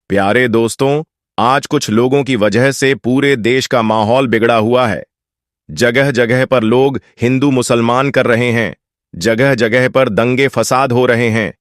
प्यारे दोस्तों, आज कुछ लोगों की वजह से पूरे देश का माहौल बिगड़ा हुआ है। जगह जगह पर लोग हिंदू मुसलमान कर रहे हैं। जगह जगह पर दंगे फसाद हो रहे हैं।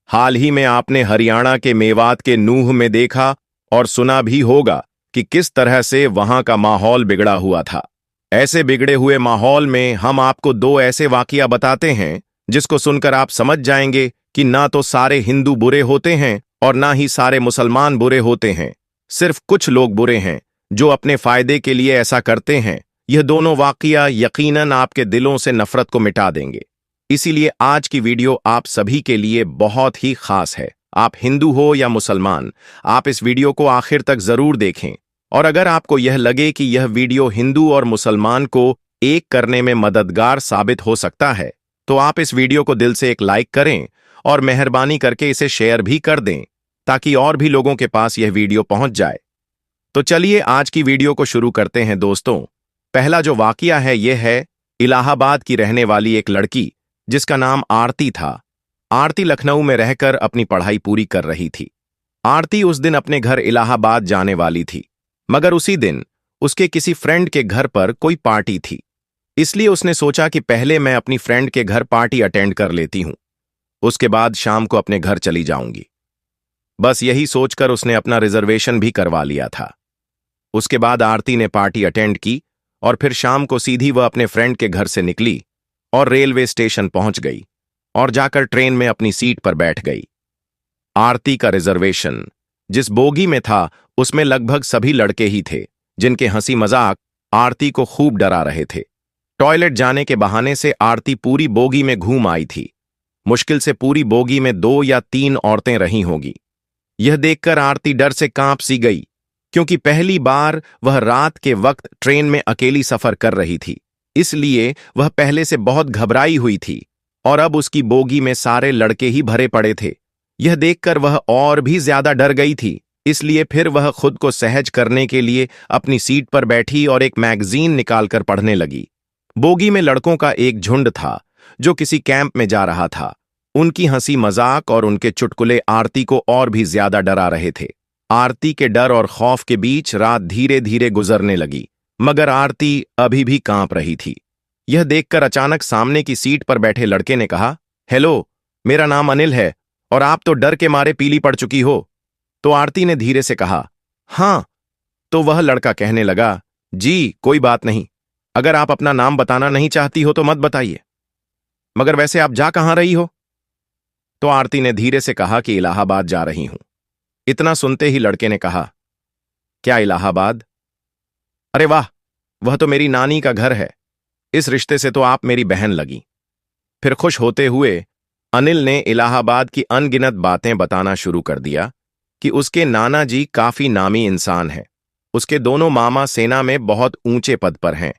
हाल ही में आपने हरियाणा के मेवात के नूह में देखा और सुना भी होगा कि किस तरह से वहां का माहौल बिगड़ा हुआ था। ऐसे बिगड़े हुए माहौल में हम आपको दो ऐसे वाकया बताते हैं जिसको सुनकर आप समझ जाएंगे कि ना तो सारे हिंदू बुरे होते हैं और ना ही सारे मुसलमान बुरे होते हैं। सिर्फ कुछ लोग बुरे हैं जो अपने फायदे के लिए ऐसा करते हैं। यह दोनों वाकया यकीनन आपके दिलों से नफरत को मिटा देंगे। इसीलिए आज की वीडियो आप सभी के लिए बहुत ही खास है। आप हिंदू हो या मुसलमान, आप इस वीडियो को आखिर तक जरूर देखें। और अगर आपको यह लगे कि यह वीडियो हिंदू और मुसलमान को एक करने में मददगार साबित हो सकता है, तो आप इस वीडियो को दिल से एक लाइक करें और मेहरबानी करके इसे शेयर भी कर दें ताकि और भी लोगों के पास यह वीडियो पहुंच जाए। तो चलिए आज की वीडियो को शुरू करते हैं दोस्तों। पहला जो वाकया है यह है इलाहाबाद की रहने वाली एक लड़की जिसका नाम आरती था। आरती लखनऊ में रहकर अपनी पढ़ाई पूरी कर रही थी। आरती उस दिन अपने घर इलाहाबाद जाने वाली थी, मगर उसी दिन उसके किसी फ्रेंड के घर पर कोई पार्टी थी। इसलिए उसने सोचा कि पहले मैं अपनी फ्रेंड के घर पार्टी अटेंड कर लेती हूं, उसके बाद शाम को अपने घर चली जाऊंगी। बस यही सोचकर उसने अपना रिजर्वेशन भी करवा लिया था। उसके बाद आरती ने पार्टी अटेंड की और फिर शाम को सीधी वह अपने फ्रेंड के घर से निकली और रेलवे स्टेशन पहुंच गई और जाकर ट्रेन में अपनी सीट पर बैठ गई। आरती का रिजर्वेशन जिस बोगी में था उसमें लगभग सभी लड़के ही थे जिनके हंसी मजाक आरती को खूब डरा रहे थे। टॉयलेट जाने के बहाने से आरती पूरी बोगी में घूम आई थी। मुश्किल से पूरी बोगी में 2 या 3 औरतें रही होंगी। यह देखकर आरती डर से कांप सी गई, क्योंकि पहली बार वह रात के वक्त ट्रेन में अकेली सफर कर रही थी। इसलिए वह पहले से बहुत घबराई हुई थी और अब उसकी बोगी में सारे लड़के ही भरे पड़े थे। यह देखकर वह और भी ज्यादा डर गई थी। इसलिए फिर वह खुद को सहज करने के लिए अपनी सीट पर बैठी और एक मैगजीन निकालकर पढ़ने लगी। बोगी में लड़कों का एक झुंड था जो किसी कैंप में जा रहा था। उनकी हंसी मजाक और उनके चुटकुले आरती को और भी ज्यादा डरा रहे थे। आरती के डर और खौफ के बीच रात धीरे धीरे गुजरने लगी, मगर आरती अभी भी कांप रही थी। यह देखकर अचानक सामने की सीट पर बैठे लड़के ने कहा, हेलो, मेरा नाम अनिल है और आप तो डर के मारे पीली पड़ चुकी हो। तो आरती ने धीरे से कहा, हाँ। तो वह लड़का कहने लगा, जी कोई बात नहीं, अगर आप अपना नाम बताना नहीं चाहती हो तो मत बताइए, मगर वैसे आप जा कहां रही हो? तो आरती ने धीरे से कहा कि इलाहाबाद जा रही हूं। इतना सुनते ही लड़के ने कहा, क्या इलाहाबाद? अरे वाह, वह तो मेरी नानी का घर है। इस रिश्ते से तो आप मेरी बहन लगी। फिर खुश होते हुए अनिल ने इलाहाबाद की अनगिनत बातें बताना शुरू कर दिया कि उसके नाना जी काफी नामी इंसान हैं। उसके दोनों मामा सेना में बहुत ऊंचे पद पर हैं।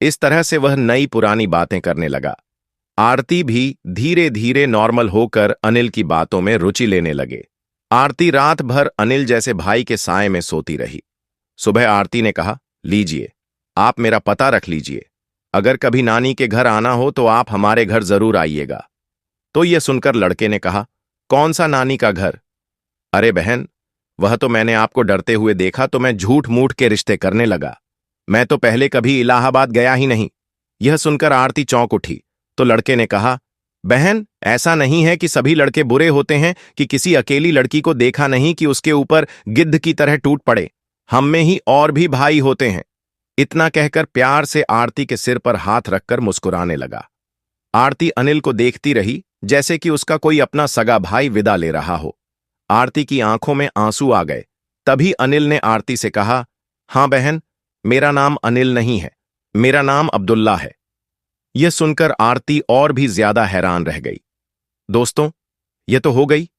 इस तरह से वह नई पुरानी बातें करने लगा। आरती भी धीरे धीरे नॉर्मल होकर अनिल की बातों में रुचि लेने लगे। आरती रात भर अनिल जैसे भाई के साए में सोती रही। सुबह आरती ने कहा, लीजिए, आप मेरा पता रख लीजिए। अगर कभी नानी के घर आना हो तो आप हमारे घर जरूर आइएगा। तो यह सुनकर लड़के ने कहा, कौन सा नानी का घर? अरे बहन, वह तो मैंने आपको डरते हुए देखा तो मैं झूठ मूठ के रिश्ते करने लगा। मैं तो पहले कभी इलाहाबाद गया ही नहीं। यह सुनकर आरती चौंक उठी। तो लड़के ने कहा, बहन, ऐसा नहीं है कि सभी लड़के बुरे होते हैं कि किसी अकेली लड़की को देखा नहीं कि उसके ऊपर गिद्ध की तरह टूट पड़े। हम में ही और भी भाई होते हैं। इतना कहकर प्यार से आरती के सिर पर हाथ रखकर मुस्कुराने लगा। आरती अनिल को देखती रही जैसे कि उसका कोई अपना सगा भाई विदा ले रहा हो। आरती की आंखों में आंसू आ गए। तभी अनिल ने आरती से कहा, हां बहन, मेरा नाम अनिल नहीं है, मेरा नाम अब्दुल्ला है। यह सुनकर आरती और भी ज्यादा हैरान रह गई। दोस्तों, यह तो हो गई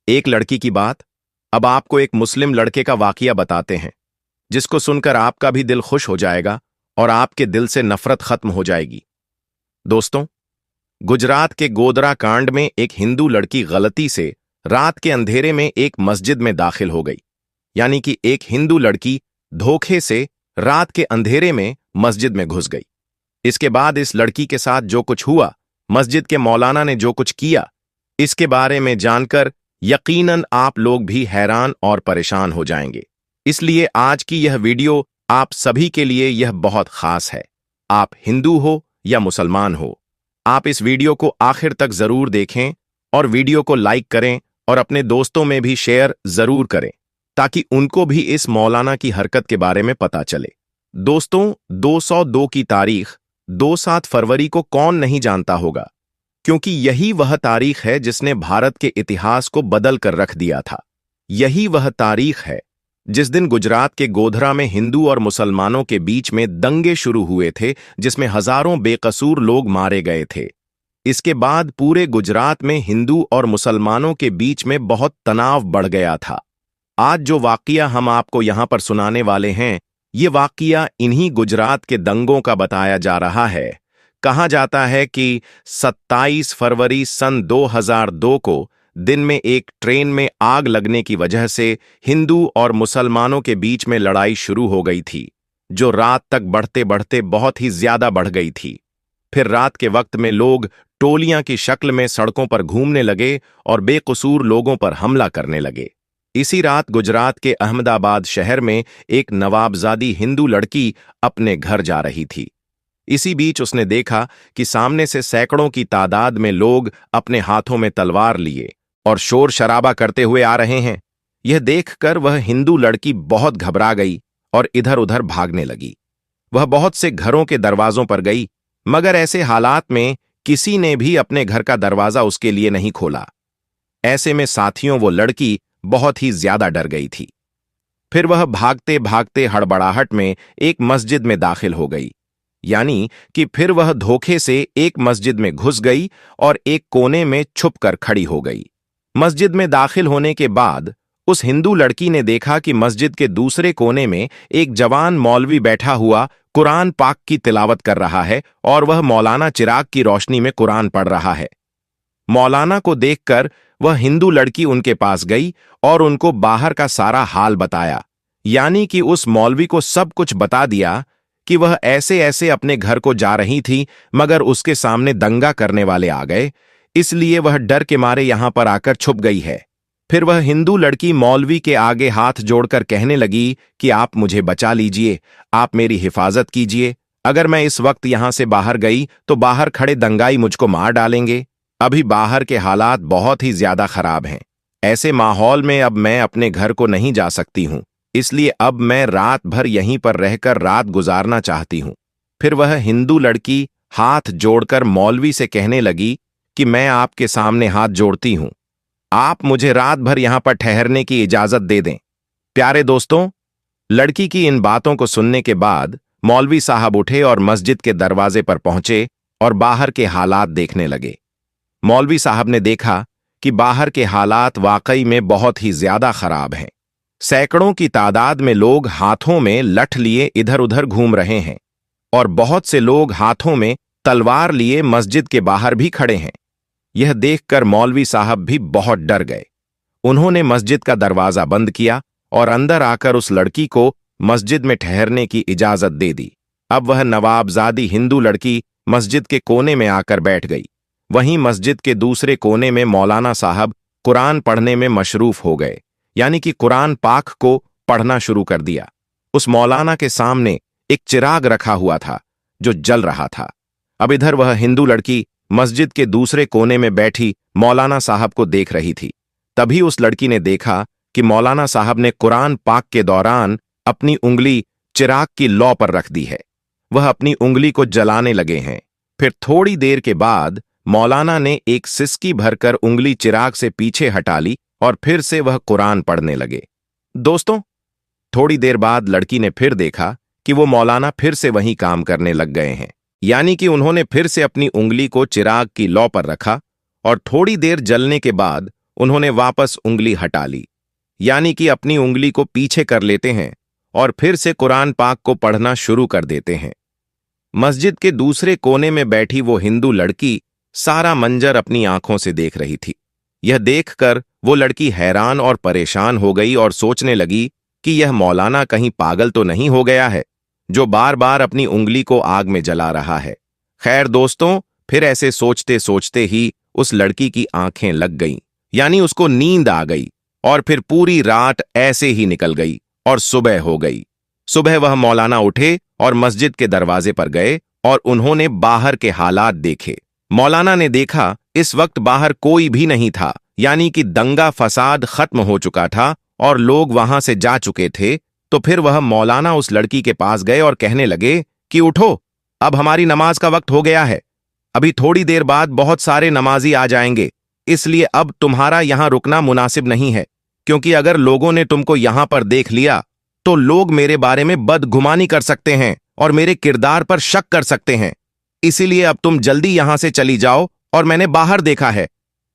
एक लड़की की बात। अब आपको एक मुस्लिम लड़के का वाकया बताते हैं जिसको सुनकर आपका भी दिल खुश हो जाएगा और आपके दिल से नफरत खत्म हो जाएगी। दोस्तों, गुजरात के गोधरा कांड में एक हिंदू लड़की गलती से रात के अंधेरे में एक मस्जिद में दाखिल हो गई। यानी कि एक हिंदू लड़की धोखे से रात के अंधेरे में मस्जिद में घुस गई। इसके बाद इस लड़की के साथ जो कुछ हुआ, मस्जिद के मौलाना ने जो कुछ किया, इसके बारे में जानकर यकीनन आप लोग भी हैरान और परेशान हो जाएंगे। इसलिए आज की यह वीडियो आप सभी के लिए यह बहुत खास है। आप हिंदू हो या मुसलमान हो, आप इस वीडियो को आखिर तक जरूर देखें और वीडियो को लाइक करें और अपने दोस्तों में भी शेयर जरूर करें ताकि उनको भी इस मौलाना की हरकत के बारे में पता चले। दोस्तों, 202 की तारीख 27 फरवरी को कौन नहीं जानता होगा, क्योंकि यही वह तारीख है जिसने भारत के इतिहास को बदल कर रख दिया था। यही वह तारीख है जिस दिन गुजरात के गोधरा में हिंदू और मुसलमानों के बीच में दंगे शुरू हुए थे, जिसमें हजारों बेकसूर लोग मारे गए थे। इसके बाद पूरे गुजरात में हिंदू और मुसलमानों के बीच में बहुत तनाव बढ़ गया था। आज जो वाकया हम आपको यहां पर सुनाने वाले हैं, ये वाकया इन्हीं गुजरात के दंगों का बताया जा रहा है। कहा जाता है कि 27 फरवरी सन 2002 को दिन में एक ट्रेन में आग लगने की वजह से हिंदू और मुसलमानों के बीच में लड़ाई शुरू हो गई थी, जो रात तक बढ़ते बढ़ते बहुत ही ज्यादा बढ़ गई थी। फिर रात के वक्त में लोग टोलियां की शक्ल में सड़कों पर घूमने लगे और बेकसूर लोगों पर हमला करने लगे। इसी रात गुजरात के अहमदाबाद शहर में एक नवाबजादी हिंदू लड़की अपने घर जा रही थी। इसी बीच उसने देखा कि सामने से सैकड़ों की तादाद में लोग अपने हाथों में तलवार लिए और शोर शराबा करते हुए आ रहे हैं। यह देखकर वह हिंदू लड़की बहुत घबरा गई और इधर उधर भागने लगी। वह बहुत से घरों के दरवाजों पर गई, मगर ऐसे हालात में किसी ने भी अपने घर का दरवाजा उसके लिए नहीं खोला। ऐसे में साथियों, वो लड़की बहुत ही ज्यादा डर गई थी। फिर वह भागते भागते हड़बड़ाहट में एक मस्जिद में दाखिल हो गई। यानी कि फिर वह धोखे से एक मस्जिद में घुस गई और एक कोने में छुपकर खड़ी हो गई। मस्जिद में दाखिल होने के बाद उस हिंदू लड़की ने देखा कि मस्जिद के दूसरे कोने में एक जवान मौलवी बैठा हुआ कुरान पाक की तिलावत कर रहा है और वह मौलाना चिराग की रोशनी में कुरान पढ़ रहा है। मौलाना को देखकर वह हिंदू लड़की उनके पास गई और उनको बाहर का सारा हाल बताया। यानी कि उस मौलवी को सब कुछ बता दिया कि वह ऐसे ऐसे अपने घर को जा रही थी, मगर उसके सामने दंगा करने वाले आ गए, इसलिए वह डर के मारे यहां पर आकर छुप गई है। फिर वह हिंदू लड़की मौलवी के आगे हाथ जोड़कर कहने लगी कि आप मुझे बचा लीजिए, आप मेरी हिफाजत कीजिए। अगर मैं इस वक्त यहां से बाहर गई तो बाहर खड़े दंगाई मुझको मार डालेंगे। अभी बाहर के हालात बहुत ही ज्यादा खराब हैं। ऐसे माहौल में अब मैं अपने घर को नहीं जा सकती हूं, इसलिए अब मैं रात भर यहीं पर रहकर रात गुजारना चाहती हूं। फिर वह हिंदू लड़की हाथ जोड़कर मौलवी से कहने लगी कि मैं आपके सामने हाथ जोड़ती हूं, आप मुझे रात भर यहां पर ठहरने की इजाजत दे दें। प्यारे दोस्तों, लड़की की इन बातों को सुनने के बाद मौलवी साहब उठे और मस्जिद के दरवाजे पर पहुंचे और बाहर के हालात देखने लगे। मौलवी साहब ने देखा कि बाहर के हालात वाकई में बहुत ही ज्यादा खराब हैं। सैकड़ों की तादाद में लोग हाथों में लठ लिए इधर उधर घूम रहे हैं और बहुत से लोग हाथों में तलवार लिए मस्जिद के बाहर भी खड़े हैं। यह देखकर मौलवी साहब भी बहुत डर गए। उन्होंने मस्जिद का दरवाजा बंद किया और अंदर आकर उस लड़की को मस्जिद में ठहरने की इजाजत दे दी। अब वह नवाबजादी हिंदू लड़की मस्जिद के कोने में आकर बैठ गई। वहीं मस्जिद के दूसरे कोने में मौलाना साहब कुरान पढ़ने में मशरूफ हो गए, यानी कि कुरान पाक को पढ़ना शुरू कर दिया। उस मौलाना के सामने एक चिराग रखा हुआ था जो जल रहा था। अब इधर वह हिंदू लड़की मस्जिद के दूसरे कोने में बैठी मौलाना साहब को देख रही थी। तभी उस लड़की ने देखा कि मौलाना साहब ने कुरान पाक के दौरान अपनी उंगली चिराग की लौ पर रख दी है। वह अपनी उंगली को जलाने लगे हैं। फिर थोड़ी देर के बाद मौलाना ने एक सिसकी भरकर उंगली चिराग से पीछे हटा ली और फिर से वह कुरान पढ़ने लगे। दोस्तों, थोड़ी देर बाद लड़की ने फिर देखा कि वो मौलाना फिर से वही काम करने लग गए हैं। यानी कि उन्होंने फिर से अपनी उंगली को चिराग की लौ पर रखा और थोड़ी देर जलने के बाद उन्होंने वापस उंगली हटा ली। यानी कि अपनी उंगली को पीछे कर लेते हैं और फिर से कुरान पाक को पढ़ना शुरू कर देते हैं। मस्जिद के दूसरे कोने में बैठी वो हिंदू लड़की सारा मंजर अपनी आंखों से देख रही थी। यह देखकर वो लड़की हैरान और परेशान हो गई और सोचने लगी कि यह मौलाना कहीं पागल तो नहीं हो गया है जो बार बार अपनी उंगली को आग में जला रहा है। खैर दोस्तों, फिर ऐसे सोचते सोचते ही उस लड़की की आंखें लग गईं, यानी उसको नींद आ गई और फिर पूरी रात ऐसे ही निकल गई और सुबह हो गई। सुबह वह मौलाना उठे और मस्जिद के दरवाजे पर गए और उन्होंने बाहर के हालात देखे। मौलाना ने देखा इस वक्त बाहर कोई भी नहीं था, यानी कि दंगा फसाद खत्म हो चुका था और लोग वहां से जा चुके थे। तो फिर वह मौलाना उस लड़की के पास गए और कहने लगे कि उठो, अब हमारी नमाज का वक्त हो गया है। अभी थोड़ी देर बाद बहुत सारे नमाजी आ जाएंगे, इसलिए अब तुम्हारा यहां रुकना मुनासिब नहीं है, क्योंकि अगर लोगों ने तुमको यहां पर देख लिया तो लोग मेरे बारे में बदगुमानी कर सकते हैं और मेरे किरदार पर शक कर सकते हैं। इसीलिए अब तुम जल्दी यहां से चली जाओ। और मैंने बाहर देखा है,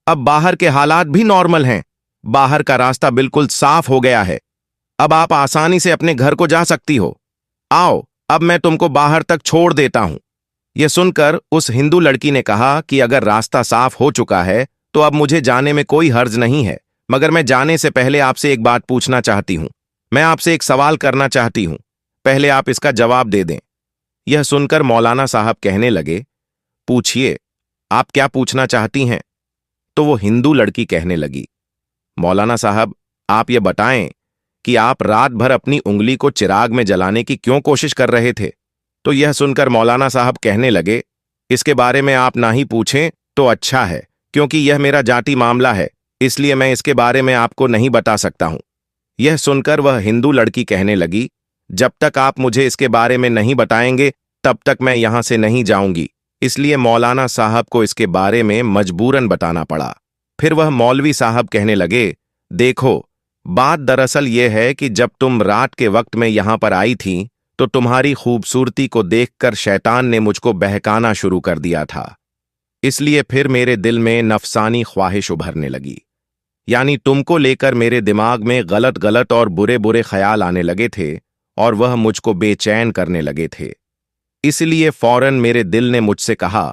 अब बाहर के हालात भी नॉर्मल हैं। बाहर का रास्ता बिल्कुल साफ हो गया है। अब आप आसानी से अपने घर को जा सकती हो। आओ, अब मैं तुमको बाहर तक छोड़ देता हूं। यह सुनकर उस हिंदू लड़की ने कहा कि अगर रास्ता साफ हो चुका है तो अब मुझे जाने में कोई हर्ज नहीं है, मगर मैं जाने से पहले आपसे एक बात पूछना चाहती हूं। मैं आपसे एक सवाल करना चाहती हूं, पहले आप इसका जवाब दे दें। यह सुनकर मौलाना साहब कहने लगे, पूछिए, आप क्या पूछना चाहती हैं? तो वो हिंदू लड़की कहने लगी, मौलाना साहब, आप ये बताएं कि आप रात भर अपनी उंगली को चिराग में जलाने की क्यों कोशिश कर रहे थे? तो यह सुनकर मौलाना साहब कहने लगे, इसके बारे में आप ना ही पूछें तो अच्छा है, क्योंकि यह मेरा जाति मामला है, इसलिए मैं इसके बारे में आपको नहीं बता सकता हूं। यह सुनकर वह हिंदू लड़की कहने लगी, जब तक आप मुझे इसके बारे में नहीं बताएंगे तब तक मैं यहां से नहीं जाऊंगी। इसलिए मौलाना साहब को इसके बारे में मजबूरन बताना पड़ा। फिर वह मौलवी साहब कहने लगे, देखो, बात दरअसल यह है कि जब तुम रात के वक्त में यहां पर आई थी तो तुम्हारी खूबसूरती को देखकर शैतान ने मुझको बहकाना शुरू कर दिया था। इसलिए फिर मेरे दिल में नफसानी ख्वाहिश उभरने लगी, यानी तुमको लेकर मेरे दिमाग में गलत गलत और बुरे बुरे ख्याल आने लगे थे और वह मुझको बेचैन करने लगे थे। इसलिए फौरन मेरे दिल ने मुझसे कहा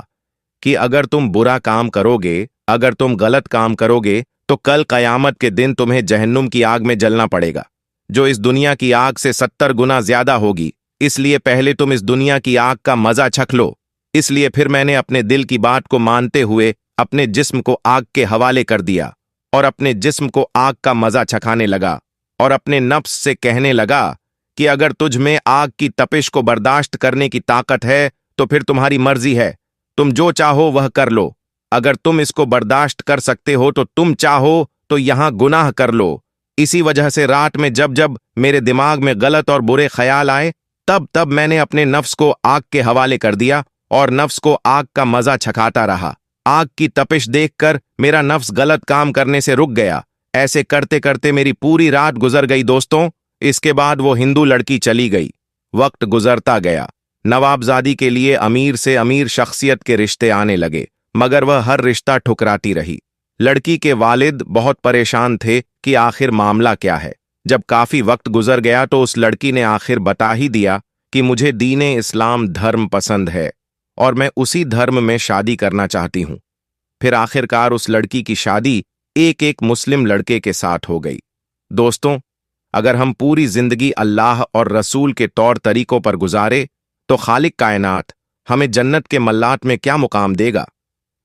कि अगर तुम बुरा काम करोगे, अगर तुम गलत काम करोगे तो कल कयामत के दिन तुम्हें जहन्नुम की आग में जलना पड़ेगा, जो इस दुनिया की आग से 70 गुना ज्यादा होगी। इसलिए पहले तुम इस दुनिया की आग का मजा चख लो। इसलिए फिर मैंने अपने दिल की बात को मानते हुए अपने जिस्म को आग के हवाले कर दिया और अपने जिस्म को आग का मजा चखाने लगा और अपने नफ्स से कहने लगा कि अगर तुझ में आग की तपिश को बर्दाश्त करने की ताकत है तो फिर तुम्हारी मर्जी है, तुम जो चाहो वह कर लो। अगर तुम इसको बर्दाश्त कर सकते हो तो तुम चाहो तो यहां गुनाह कर लो। इसी वजह से रात में जब जब मेरे दिमाग में गलत और बुरे ख्याल आए तब तब मैंने अपने नफ्स को आग के हवाले कर दिया और नफ्स को आग का मजा छकाता रहा। आग की तपिश देखकर मेरा नफ्स गलत काम करने से रुक गया। ऐसे करते करते मेरी पूरी रात गुजर गई दोस्तों। इसके बाद वो हिंदू लड़की चली गई। वक्त गुजरता गया। नवाबजादी के लिए अमीर से अमीर शख्सियत के रिश्ते आने लगे, मगर वह हर रिश्ता ठुकराती रही। लड़की के वालिद बहुत परेशान थे कि आखिर मामला क्या है। जब काफी वक्त गुजर गया तो उस लड़की ने आखिर बता ही दिया कि मुझे दीने इस्लाम धर्म पसंद है और मैं उसी धर्म में शादी करना चाहती हूं। फिर आखिरकार उस लड़की की शादी एक मुस्लिम लड़के के साथ हो गई। दोस्तों, अगर हम पूरी जिंदगी अल्लाह और रसूल के तौर तरीकों पर गुजारे तो खालिक कायनात हमें जन्नत के मल्लात में क्या मुकाम देगा।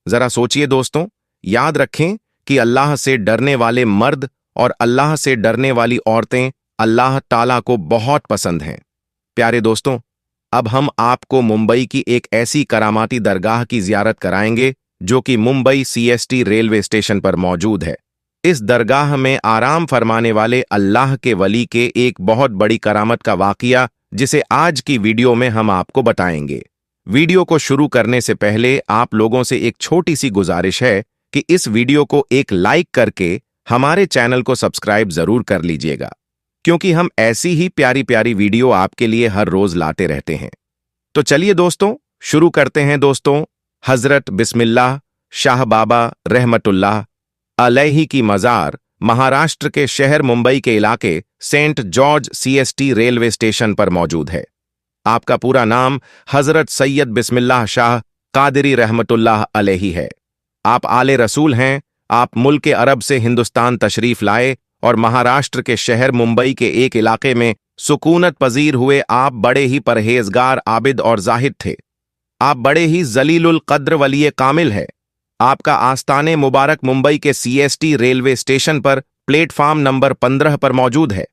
जरा सोचिए दोस्तों। याद रखें कि अल्लाह से डरने वाले मर्द और अल्लाह से डरने वाली औरतें अल्लाह ताला को बहुत पसंद हैं। प्यारे दोस्तों, अब हम आपको मुंबई की एक ऐसी करामाती दरगाह की जियारत कराएंगे जो कि मुंबई CST रेलवे स्टेशन पर मौजूद है। इस दरगाह में आराम फरमाने वाले अल्लाह के वली के एक बहुत बड़ी करामत का वाकया, जिसे आज की वीडियो में हम आपको बताएंगे। वीडियो को शुरू करने से पहले आप लोगों से एक छोटी सी गुजारिश है कि इस वीडियो को एक लाइक करके हमारे चैनल को सब्सक्राइब जरूर कर लीजिएगा, क्योंकि हम ऐसी ही प्यारी प्यारी वीडियो आपके लिए हर रोज लाते रहते हैं। तो चलिए दोस्तों, शुरू करते हैं। दोस्तों, हजरत बिस्मिल्लाह शाह बाबा रहमतुल्लाह अलैहि की मज़ार महाराष्ट्र के शहर मुंबई के इलाके Saint George CST railway station पर मौजूद है। आपका पूरा नाम हजरत सैयद बिस्मिल्लाह शाह कादरी रहमतुल्लाह अलैहि है। आप आले रसूल हैं। आप मुल्क अरब से हिंदुस्तान तशरीफ लाए और महाराष्ट्र के शहर मुंबई के एक इलाके में सुकूनत पजीर हुए। आप बड़े ही परहेजगार, आबिद और जाहिद थे। आप बड़े ही जलीलुल कद्र वली कामिल है। आपका आस्ताने मुबारक मुंबई के सीएसटी रेलवे स्टेशन पर प्लेटफार्म नंबर 15 पर मौजूद है।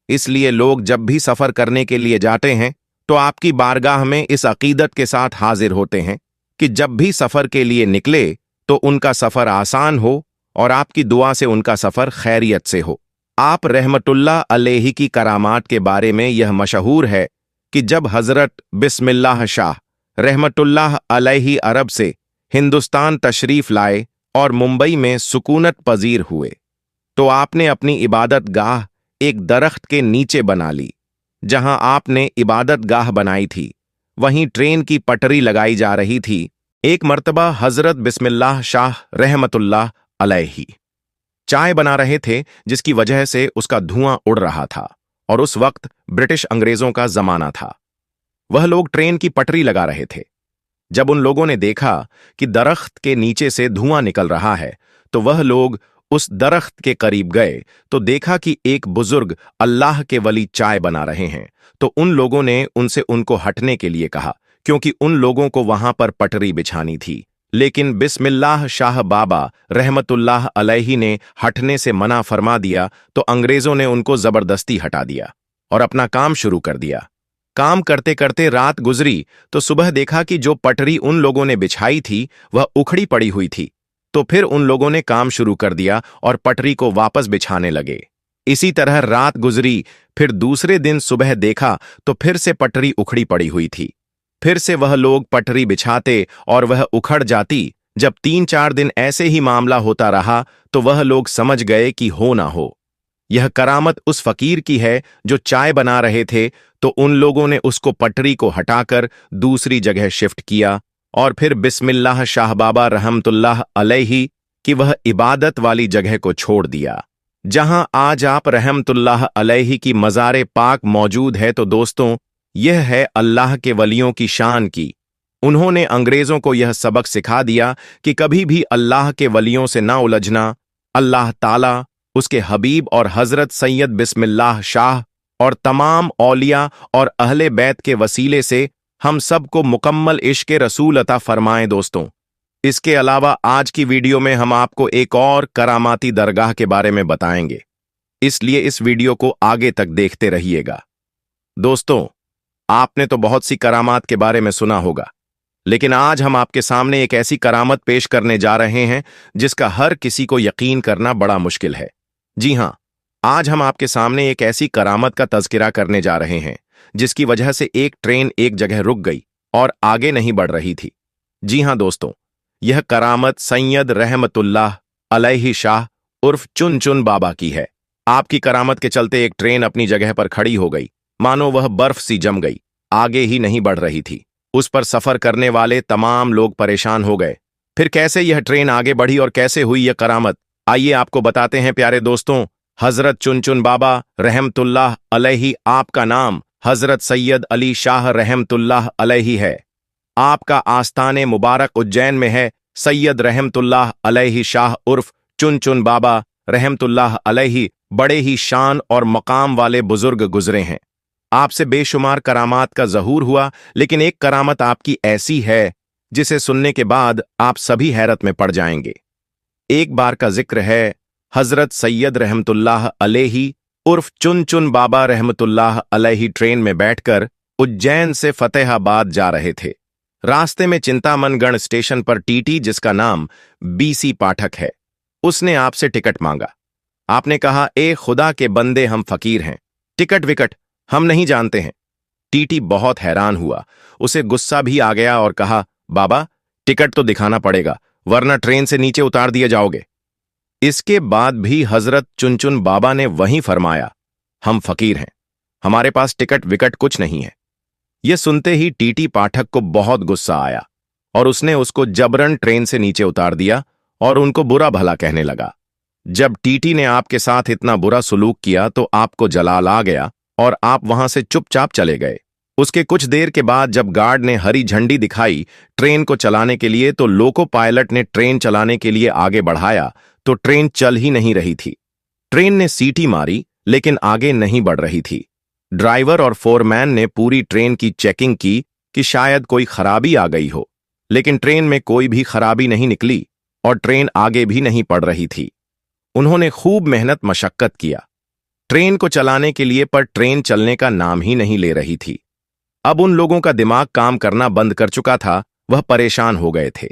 इसलिए लोग जब भी सफर करने के लिए जाते हैं तो आपकी बारगाह में इस अकीदत के साथ हाजिर होते हैं कि जब भी सफर के लिए निकले तो उनका सफर आसान हो और आपकी दुआ से उनका सफर खैरियत से हो। आप रहमतुल्लाह अलैहि की करामात के बारे में यह मशहूर है कि जब हजरत बिस्मिल्लाह शाह रहमतुल्लाह अलैहि अरब से हिंदुस्तान तशरीफ लाए और मुंबई में सुकूनत पजीर हुए तो आपने अपनी इबादत गाह एक दरख्त के नीचे बना ली। जहां आपने इबादत गाह बनाई थी वहीं ट्रेन की पटरी लगाई जा रही थी। एक मर्तबा हजरत बिस्मिल्लाह शाह रहमतुल्लाह अलैहि चाय बना रहे थे जिसकी वजह से उसका धुआं उड़ रहा था और उस वक्त ब्रिटिश अंग्रेजों का जमाना था। वह लोग ट्रेन की पटरी लगा रहे थे। जब उन लोगों ने देखा कि दरख्त के नीचे से धुआं निकल रहा है तो वह लोग उस दरख्त के करीब गए तो देखा कि एक बुजुर्ग अल्लाह के वली चाय बना रहे हैं। तो उन लोगों ने उनसे उनको हटने के लिए कहा क्योंकि उन लोगों को वहां पर पटरी बिछानी थी। लेकिन बिस्मिल्लाह शाह बाबा रहमतुल्लाह अलैहि ने हटने से मना फरमा दिया तो अंग्रेजों ने उनको जबरदस्ती हटा दिया और अपना काम शुरू कर दिया। काम करते करते रात गुजरी तो सुबह देखा कि जो पटरी उन लोगों ने बिछाई थी वह उखड़ी पड़ी हुई थी। तो फिर उन लोगों ने काम शुरू कर दिया और पटरी को वापस बिछाने लगे। इसी तरह रात गुजरी, फिर दूसरे दिन सुबह देखा तो फिर से पटरी उखड़ी पड़ी हुई थी। फिर से वह लोग पटरी बिछाते और वह उखड़ जाती। जब 3-4 दिन ऐसे ही मामला होता रहा तो वह लोग समझ गए कि हो ना हो यह करामत उस फकीर की है जो चाय बना रहे थे। तो उन लोगों ने उसको पटरी को हटाकर दूसरी जगह शिफ्ट किया और फिर बिस्मिल्लाह शाह बाबा रहमतुल्लाह अलैहि कि वह इबादत वाली जगह को छोड़ दिया जहां आज आप रहमतुल्लाह अलैहि की मज़ार पाक मौजूद है। तो दोस्तों, यह है अल्लाह के वलियों की शान की। उन्होंने अंग्रेजों को यह सबक सिखा दिया कि कभी भी अल्लाह के वलियों से ना उलझना। अल्लाह ताला, उसके हबीब और हजरत सैयद बिस्मिल्लाह शाह और तमाम औलिया और अहले बैत के वसीले से हम सबको मुकम्मल इश्क रसूल अता फरमाएं। दोस्तों, इसके अलावा आज की वीडियो में हम आपको एक और करामाती दरगाह के बारे में बताएंगे, इसलिए इस वीडियो को आगे तक देखते रहिएगा। दोस्तों, आपने तो बहुत सी करामात के बारे में सुना होगा, लेकिन आज हम आपके सामने एक ऐसी करामत पेश करने जा रहे हैं जिसका हर किसी को यकीन करना बड़ा मुश्किल है। जी हां, आज हम आपके सामने एक ऐसी करामत का तज़किरा करने जा रहे हैं जिसकी वजह से एक ट्रेन एक जगह रुक गई और आगे नहीं बढ़ रही थी। जी हां दोस्तों, यह करामत सैयद रहमतुल्लाह अलैहि शाह उर्फ चुन चुन बाबा की है। आपकी करामत के चलते एक ट्रेन अपनी जगह पर खड़ी हो गई, मानो वह बर्फ सी जम गई, आगे ही नहीं बढ़ रही थी। उस पर सफर करने वाले तमाम लोग परेशान हो गए। फिर कैसे यह ट्रेन आगे बढ़ी और कैसे हुई यह करामत, आइए आपको बताते हैं प्यारे दोस्तों। हजरत चुन चुन बाबा रहमतुल्लाह अलैहि, आपका नाम हजरत सैयद अली शाह रहमतुल्लाह अलैहि है। आपका आस्ताने मुबारक उज्जैन में है। सैयद रहमतुल्लाह अलैहि शाह उर्फ चुन चुन बाबा रहमतुल्लाह अलैहि बड़े ही शान और मकाम वाले बुजुर्ग गुजरे हैं। आपसे बेशुमार करामात का ज़हूर हुआ, लेकिन एक करामत आपकी ऐसी है जिसे सुनने के बाद आप सभी हैरत में पड़ जाएंगे। एक बार का जिक्र है, हजरत सैयद रहमतुल्लाह अलैहि उर्फ चुन चुन बाबा रहमतुल्लाह अलैहि ट्रेन में बैठकर उज्जैन से फतेहाबाद जा रहे थे। रास्ते में चिंतामनगढ़ स्टेशन पर टीटी, जिसका नाम बीसी पाठक है, उसने आपसे टिकट मांगा। आपने कहा, ए खुदा के बंदे, हम फकीर हैं, टिकट विकट हम नहीं जानते हैं। टीटी बहुत हैरान हुआ, उसे गुस्सा भी आ गया और कहा, बाबा टिकट तो दिखाना पड़ेगा वरना ट्रेन से नीचे उतार दिए जाओगे। इसके बाद भी हजरत चुनचुन बाबा ने वहीं फरमाया, हम फकीर हैं, हमारे पास टिकट विकट कुछ नहीं है। यह सुनते ही टीटी पाठक को बहुत गुस्सा आया और उसने उसको जबरन ट्रेन से नीचे उतार दिया और उनको बुरा भला कहने लगा। जब टीटी ने आपके साथ इतना बुरा सुलूक किया तो आपको जलाल आ गया और आप वहां से चुपचाप चले गए। उसके कुछ देर के बाद जब गार्ड ने हरी झंडी दिखाई ट्रेन को चलाने के लिए, तो लोको पायलट ने ट्रेन चलाने के लिए आगे बढ़ाया तो ट्रेन चल ही नहीं रही थी। ट्रेन ने सीटी मारी लेकिन आगे नहीं बढ़ रही थी। ड्राइवर और फोरमैन ने पूरी ट्रेन की चेकिंग की कि शायद कोई खराबी आ गई हो, लेकिन ट्रेन में कोई भी खराबी नहीं निकली और ट्रेन आगे भी नहीं बढ़ रही थी। उन्होंने खूब मेहनत मशक्कत किया ट्रेन को चलाने के लिए, पर ट्रेन चलने का नाम ही नहीं ले रही थी। अब उन लोगों का दिमाग काम करना बंद कर चुका था, वह परेशान हो गए थे।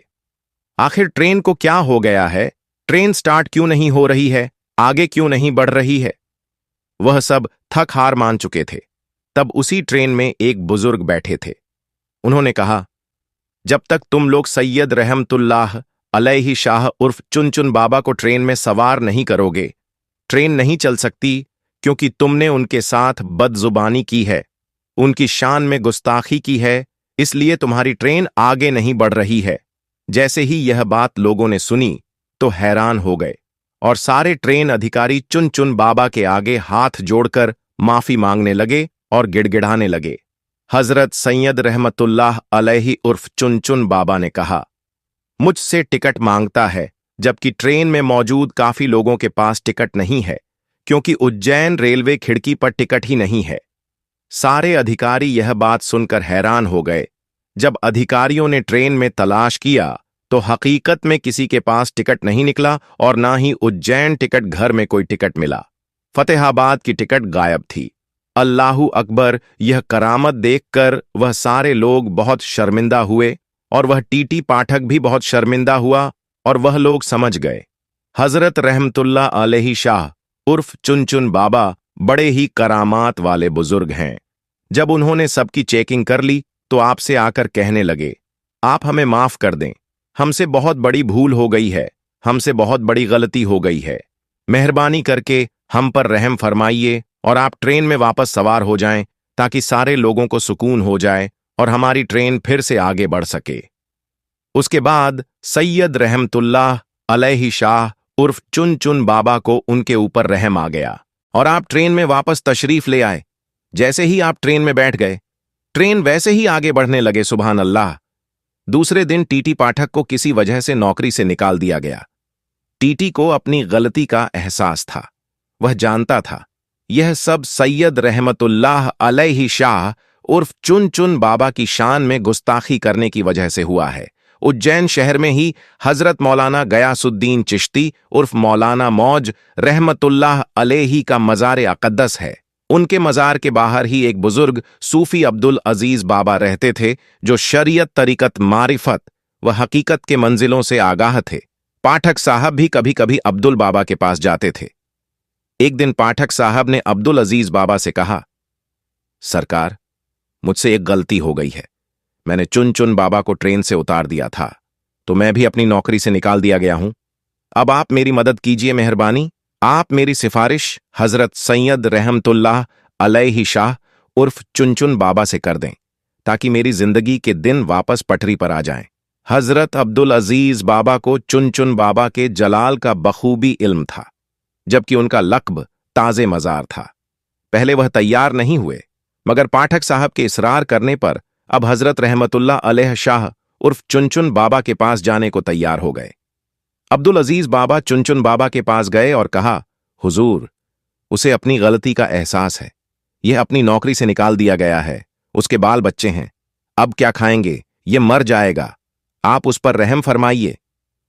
आखिर ट्रेन को क्या हो गया है? ट्रेन स्टार्ट क्यों नहीं हो रही है? आगे क्यों नहीं बढ़ रही है? वह सब थक हार मान चुके थे। तब उसी ट्रेन में एक बुजुर्ग बैठे थे। उन्होंने कहा, जब तक तुम लोग सैयद रहमतुल्लाह अलैहि शाह उर्फ चुन बाबा को ट्रेन में सवार नहीं करोगे, ट्रेन नहीं चल सकती, क्योंकि तुमने उनके साथ बदजुबानी की है, उनकी शान में गुस्ताखी की है, इसलिए तुम्हारी ट्रेन आगे नहीं बढ़ रही है। जैसे ही यह बात लोगों ने सुनी तो हैरान हो गए और सारे ट्रेन अधिकारी चुन बाबा के आगे हाथ जोड़कर माफी मांगने लगे और गिड़गिड़ाने लगे। हजरत सैयद रहमतुल्लाह अलैहि उर्फ चुन बाबा ने कहा, मुझसे टिकट मांगता है, जबकि ट्रेन में मौजूद काफी लोगों के पास टिकट नहीं है, क्योंकि उज्जैन रेलवे खिड़की पर टिकट ही नहीं है। सारे अधिकारी यह बात सुनकर हैरान हो गए। जब अधिकारियों ने ट्रेन में तलाश किया तो हकीकत में किसी के पास टिकट नहीं निकला और ना ही उज्जैन टिकट घर में कोई टिकट मिला। फतेहाबाद की टिकट गायब थी। अल्लाहू अकबर, यह करामत देखकर वह सारे लोग बहुत शर्मिंदा हुए और वह टीटी पाठक भी बहुत शर्मिंदा हुआ और वह लोग समझ गए हजरत रहमतुल्लाह अलैहि शाह उर्फ चुन बाबा बड़े ही करामात वाले बुजुर्ग हैं। जब उन्होंने सबकी चेकिंग कर ली तो आपसे आकर कहने लगे, आप हमें माफ कर दें, हमसे बहुत बड़ी भूल हो गई है, हमसे बहुत बड़ी गलती हो गई है। मेहरबानी करके हम पर रहम फरमाइए और आप ट्रेन में वापस सवार हो जाएं, ताकि सारे लोगों को सुकून हो जाए और हमारी ट्रेन फिर से आगे बढ़ सके। उसके बाद सैयद रहमतुल्लाह अलैहि शाह उर्फ चुन बाबा को उनके ऊपर रहम आ गया और आप ट्रेन में वापस तशरीफ ले आए। जैसे ही आप ट्रेन में बैठ गए, ट्रेन वैसे ही आगे बढ़ने लगे। सुभान अल्लाह। दूसरे दिन टीटी पाठक को किसी वजह से नौकरी से निकाल दिया गया। टीटी को अपनी गलती का एहसास था। वह जानता था यह सब सैयद रहमतुल्लाह अलैहि शाह उर्फ चुन बाबा की शान में गुस्ताखी करने की वजह से हुआ है। उज्जैन शहर में ही हजरत मौलाना गयासुद्दीन चिश्ती उर्फ मौलाना मौज रहमतुल्लाह अलैहि का मज़ार अक़द्दस है। उनके मज़ार के बाहर ही एक बुजुर्ग सूफी अब्दुल अजीज बाबा रहते थे, जो शरीयत, तरीकत, मारिफत व हकीकत के मंजिलों से आगाह थे। पाठक साहब भी कभी कभी अब्दुल बाबा के पास जाते थे। एक दिन पाठक साहब ने अब्दुल अजीज बाबा से कहा, सरकार, मुझसे एक गलती हो गई है। मैंने चुन बाबा को ट्रेन से उतार दिया था, तो मैं भी अपनी नौकरी से निकाल दिया गया हूं। अब आप मेरी मदद कीजिए, मेहरबानी। आप मेरी सिफारिश हजरत सैयद रहमतुल्लाह अलैहि शाह उर्फ चुन बाबा से कर दें, ताकि मेरी जिंदगी के दिन वापस पटरी पर आ जाएं। हजरत अब्दुल अजीज बाबा को चुन बाबा के जलाल का बखूबी इल्म था, जबकि उनका लक़्ब ताज़े मज़ार था। पहले वह तैयार नहीं हुए, मगर पाठक साहब के इसरार करने पर अब हजरत रहमतुल्लाह अलैहि शाह उर्फ चुन बाबा के पास जाने को तैयार हो गए। अब्दुल अजीज बाबा चुन बाबा के पास गए और कहा, हुजूर, उसे अपनी गलती का एहसास है। यह अपनी नौकरी से निकाल दिया गया है, उसके बाल बच्चे हैं, अब क्या खाएंगे, ये मर जाएगा, आप उस पर रहम फरमाइए।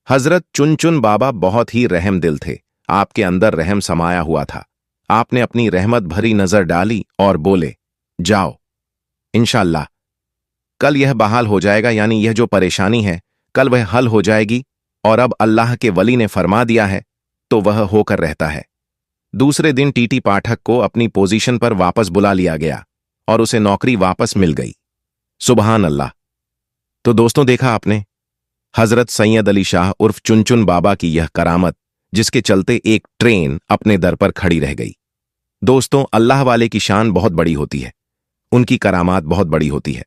हजरत चुन बाबा बहुत ही रहम दिल थे। आपके अंदर रहम समाया हुआ था। आपने अपनी रहमत भरी नजर डाली और बोले, जाओ, इंशाअल्लाह कल यह बहाल हो जाएगा, यानी यह जो परेशानी है कल वह हल हो जाएगी, और अब अल्लाह के वली ने फरमा दिया है तो वह होकर रहता है। दूसरे दिन टीटी पाठक को अपनी पोजीशन पर वापस बुला लिया गया और उसे नौकरी वापस मिल गई। सुबहान अल्लाह। तो दोस्तों, देखा आपने हजरत सैयद अली शाह उर्फ चुन बाबा की यह करामत, जिसके चलते एक ट्रेन अपने दर पर खड़ी रह गई। दोस्तों, अल्लाह वाले की शान बहुत बड़ी होती है, उनकी करामात बहुत बड़ी होती है।